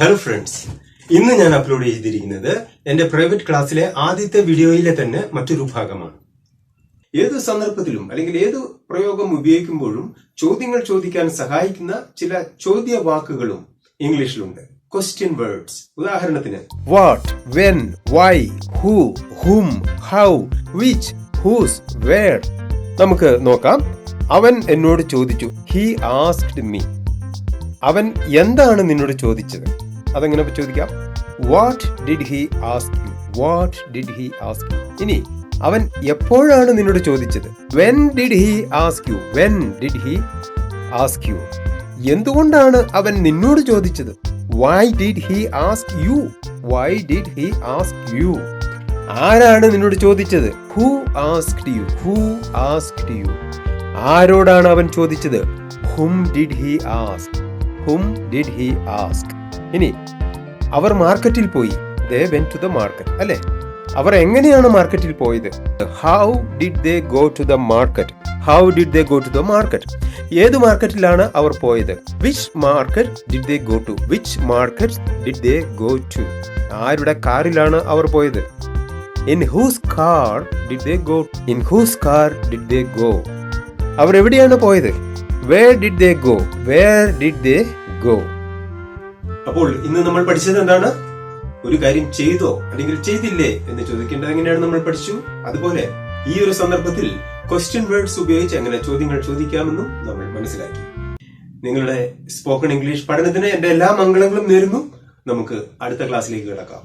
Hello friends, ഇന്ന് ഞാൻ upload ചെയ്തിരിക്കുന്നത് എന്റെ പ്രൈവറ്റ് ക്ലാസ്സിലെ ആദ്യത്തെ വീഡിയോയിലെ തന്നെ മറ്റൊരു ഭാഗമാണ്. ഏതു സന്ദർഭത്തിലും അല്ലെങ്കിൽ ഏതു പ്രയോഗം ഉപയോഗിക്കുമ്പോഴും ചോദ്യങ്ങൾ ചോദിക്കാൻ സഹായിക്കുന്ന ചില ചോദ്യ വാക്കുകളും ഇംഗ്ലീഷിലുണ്ട്. Question words. ഉദാഹരണത്തിന് what, when, why, who, whom, how, which, whose, where. നമുക്ക് നോക്കാം. അവൻ എന്നോട് ചോദിച്ചു. He asked me. അവൻ എന്താണ് നിന്നോട് ചോദിച്ചത്? അതെങ്ങനെ ചോദിക്കാം? What did he ask you? What did he ask you? ഇനി അവൻ എപ്പോഴാണ് നിന്നോട് ചോദിച്ചത്? When did he ask you? When did he ask you? എന്തുകൊണ്ടാണ് അവൻ നിന്നോട് ചോദിച്ചത്? Why did he ask you? Why did he ask U? ആരാണ് നിന്നോട് ചോദിച്ചത്? Who asked you? Who asked you? ആരോടാണ് അവൻ ചോദിച്ചത്? whom did he ask? whom did he ask? ഇനി അവർ മാർക്കറ്റിൽ പോയി. they went to the market. അല്ലേ? അവർ എങ്ങനെയാണ് മാർക്കറ്റിൽ പോയത്? how did they go to the market? how did they go to the market? ഏത് മാർക്കറ്റിലാണ് അവർ പോയത്? which market did they go to? which market did they go to? ആരുടെ കാറിലാണ് അവർ പോയത്? in whose car did they go? in whose car did they go? അവർ എവിടെയാണ് പോയത്? Where did they go? Where did they go? അപ്പോൾ ഇന്ന് നമ്മൾ പഠിച്ചത് എന്താണ്? ഒരു കാര്യം ചെയ്തോ അല്ലെങ്കിൽ ചെയ്തില്ലേ എന്ന് ചോദിക്കേണ്ടത് എങ്ങനെയാണ് നമ്മൾ പഠിച്ചു. അതുപോലെ ഈ ഒരു സന്ദർഭത്തിൽ ക്വസ്റ്റ്യൻ വേർഡ്സ് ഉപയോഗിച്ച് എങ്ങനെ ചോദ്യങ്ങൾ ചോദിക്കാമെന്നും നമ്മൾ മനസ്സിലാക്കി. നിങ്ങളുടെ സ്പോക്കൺ ഇംഗ്ലീഷ് പഠനത്തിന് എന്റെ എല്ലാ മംഗളങ്ങളും നേരുന്നു. നമുക്ക് അടുത്ത ക്ലാസ്സിലേക്ക് കിടക്കാം.